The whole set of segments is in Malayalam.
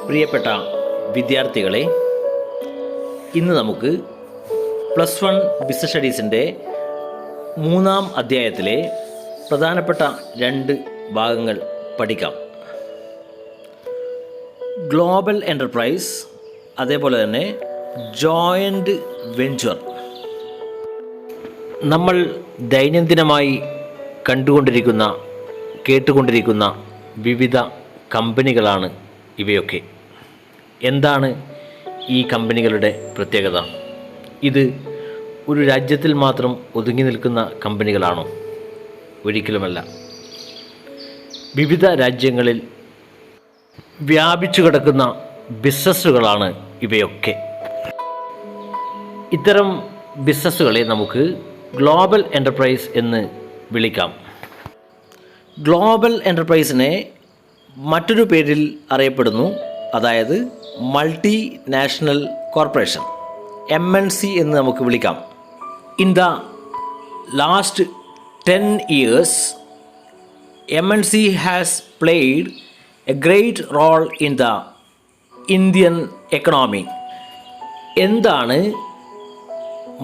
പ്രിയപ്പെട്ട വിദ്യാർത്ഥികളെ, ഇന്ന് നമുക്ക് +1 ബിസിനസ് സ്റ്റഡീസിൻ്റെ 3-ാം അധ്യായത്തിലെ പ്രധാനപ്പെട്ട 2 ഭാഗങ്ങൾ പഠിക്കാം. ഗ്ലോബൽ എൻ്റർപ്രൈസ്, അതേപോലെ തന്നെ ജോയിൻ്റ് വെഞ്ചർ. നമ്മൾ ദൈനംദിനമായി കേട്ടുകൊണ്ടിരിക്കുന്ന വിവിധ കമ്പനികളാണ് ഇവയൊക്കെ. എന്താണ് ഈ കമ്പനികളുടെ പ്രത്യേകത? ഇത് ഒരു രാജ്യത്തിൽ മാത്രം ഒതുങ്ങി നിൽക്കുന്ന കമ്പനികളാണോ? ഒരിക്കലുമല്ല. വിവിധ രാജ്യങ്ങളിൽ വ്യാപിച്ചു കിടക്കുന്ന ബിസിനസ്സുകളാണ് ഇവയൊക്കെ. ഇത്തരം ബിസിനസ്സുകളെ നമുക്ക് ഗ്ലോബൽ എൻ്റർപ്രൈസ് എന്ന് വിളിക്കാം. ഗ്ലോബൽ എൻ്റർപ്രൈസിനെ മറ്റൊരു പേരിൽ അറിയപ്പെടുന്നു, അതായത് മൾട്ടി നാഷണൽ കോർപ്പറേഷൻ, MNC എന്ന് നമുക്ക് വിളിക്കാം. In the last 10 years, MNC has played a great role in the Indian economy. എന്താണ്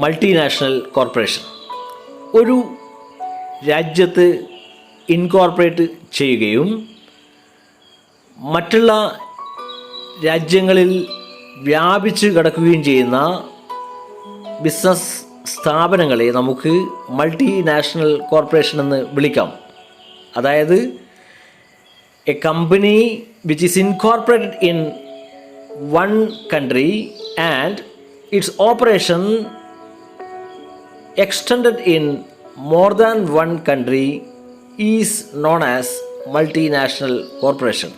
മൾട്ടിനാഷണൽ കോർപ്പറേഷൻ? ഒരു രാജ്യത്ത് ഇൻകോർപ്പറേറ്റ് ചെയ്യുകയും മറ്റുള്ള രാജ്യങ്ങളിൽ വ്യാപിച്ച് കിടക്കുകയും ചെയ്യുന്ന ബിസിനസ് സ്ഥാപനങ്ങളെ നമുക്ക് മൾട്ടിനാഷണൽ കോർപ്പറേഷൻ എന്ന് വിളിക്കാം. അതായത് A company which is incorporated in one country and it's operation extended in more than one country is known as multinational corporation.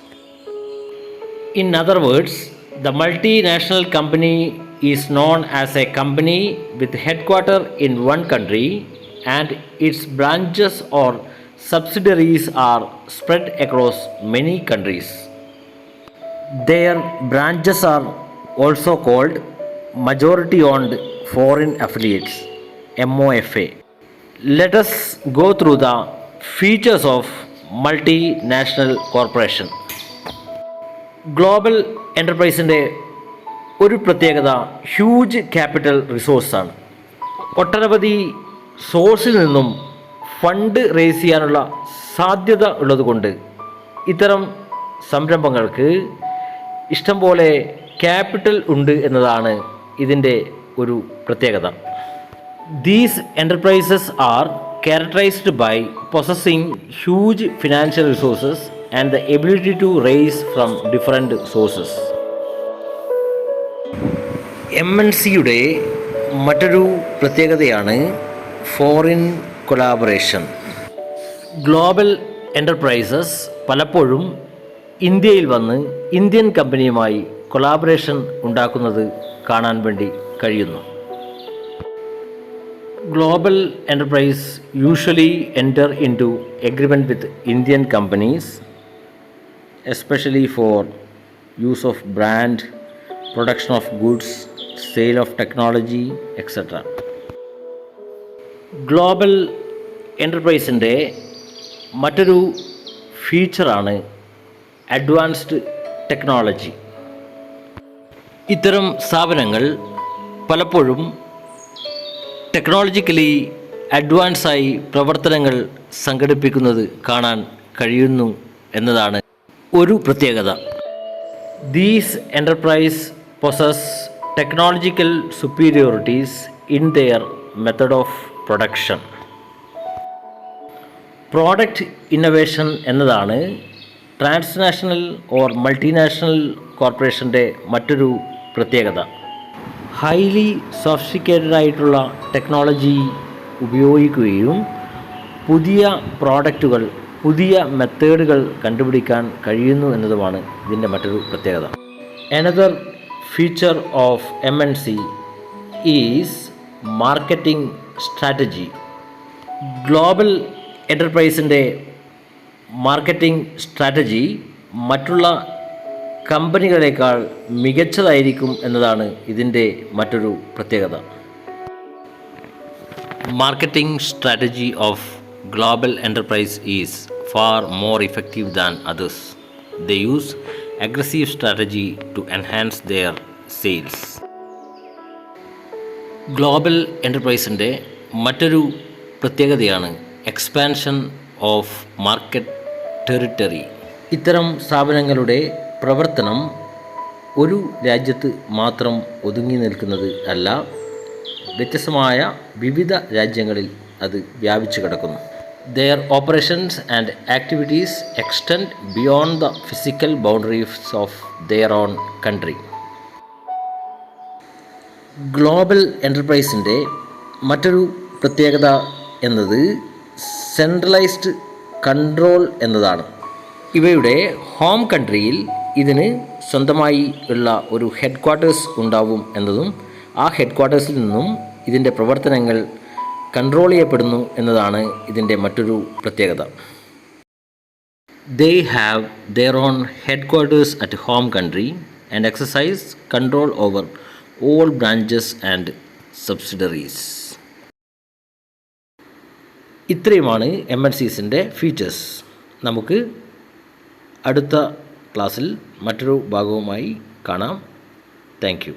In other words, the multinational company is known as a company with headquarters in one country and its branches or subsidiaries are spread across many countries. Their branches are also called majority-owned foreign affiliates, MOFA. Let us go through the features of multinational corporation. Global എൻ്റർപ്രൈസിൻ്റെ ഒരു പ്രത്യേകത ഹ്യൂജ് ക്യാപിറ്റൽ റിസോഴ്സാണ്. ഒട്ടനവധി സോഴ്സിൽ നിന്നും ഫണ്ട് റേസ് ചെയ്യാനുള്ള സാധ്യത ഉള്ളതുകൊണ്ട് ഇത്തരം സംരംഭങ്ങൾക്ക് ഇഷ്ടംപോലെ ക്യാപിറ്റൽ ഉണ്ട് എന്നതാണ് ഇതിൻ്റെ ഒരു പ്രത്യേകത. These enterprises are characterized by possessing huge financial resources and the ability to raise from different sources. MNCയുടെ മറ്റൊരു പ്രത്യേകതയാണ് ഫോറിൻ കൊളാബറേഷൻ. ഗ്ലോബൽ എൻ്റർപ്രൈസസ് പലപ്പോഴും ഇന്ത്യയിൽ വന്ന് ഇന്ത്യൻ കമ്പനിയുമായി കൊളാബറേഷൻ ഉണ്ടാക്കുന്നത് കാണാൻ വേണ്ടി കഴിയുന്നു. Global enterprise usually enter into agreement with Indian companies, especially for use of brand, production of goods, sale of technology, etc. Global enterpriseൻ്റെ മറ്റൊരു ഫീച്ചറാണ് അഡ്വാൻസ്ഡ് ടെക്നോളജി. ഇത്തരം സ്ഥാപനങ്ങൾ പലപ്പോഴും ടെക്നോളജിക്കലി അഡ്വാൻസായി പ്രവർത്തനങ്ങൾ സംഘടിപ്പിക്കുന്നത് കാണാൻ കഴിയുന്നു എന്നതാണ് ഒരു പ്രത്യേകത. These enterprise possess technological superiorities in their method of production. Product innovation എന്നതാണ് ട്രാൻസ്നാഷണൽ ഓർ മൾട്ടിനാഷണൽ കോർപ്പറേഷൻ്റെ മറ്റൊരു പ്രത്യേകത. ഹൈലി സോഫിസ്റ്റിക്കേറ്റഡ് ആയിട്ടുള്ള ടെക്നോളജി ഉപയോഗിക്കുകയും പുതിയ പ്രോഡക്റ്റുകൾ, പുതിയ മെത്തേഡുകൾ കണ്ടുപിടിക്കാൻ കഴിയുന്നു എന്നതുമാണ് ഇതിൻ്റെ മറ്റൊരു പ്രത്യേകത. Another feature of MNC is marketing strategy. Global എൻ്റർപ്രൈസിൻ്റെ മാർക്കറ്റിംഗ് സ്ട്രാറ്റജി മറ്റുള്ള കമ്പനികളേക്കാൾ മികച്ചതായിരിക്കും എന്നതാണ് ഇതിൻ്റെ മറ്റൊരു പ്രത്യേകത. Marketing strategy of global enterprise is far more effective than others. They use aggressive strategy to enhance their sales. Global എൻ്റർപ്രൈസിൻ്റെ മറ്റൊരു പ്രത്യേകതയാണ് എക്സ്പാൻഷൻ ഓഫ് മാർക്കറ്റ് ടെറിട്ടറി. ഇത്തരം സ്ഥാപനങ്ങളുടെ പ്രവർത്തനം ഒരു രാജ്യത്ത് മാത്രം ഒതുങ്ങി നിൽക്കുന്നത് അല്ല, വ്യത്യസ്തമായ വിവിധ രാജ്യങ്ങളിൽ അത് വ്യാപിച്ചു കിടക്കുന്നു. Their operations and activities extend beyond the physical boundaries of their own country. Global എൻ്റർപ്രൈസിൻ്റെ മറ്റൊരു പ്രത്യേകത എന്നത് സെൻട്രലൈസ്ഡ് കൺട്രോൾ എന്നതാണ്. ഇവയുടെ ഹോം കൺട്രിയിൽ ഇതിന് സ്വന്തമായി ഉള്ള ഒരു ഹെഡ് ക്വാർട്ടേഴ്സ് ഉണ്ടാവും എന്നതും ആ ഹെഡ് ക്വാർട്ടേഴ്സിൽ നിന്നും ഇതിൻ്റെ പ്രവർത്തനങ്ങൾ കൺട്രോൾ ചെയ്യപ്പെടുന്നു എന്നതാണ് ഇതിൻ്റെ മറ്റൊരു പ്രത്യേകത. They have their own headquarters at home country and exercise control over all branches and subsidiaries. ഇത്രയുമാണ് MNCസിൻ്റെ ഫീച്ചേഴ്സ്. നമുക്ക് അടുത്ത ക്ലാസ്സിൽ മറ്റൊരു ഭാഗവുമായി കാണാം. Thank you.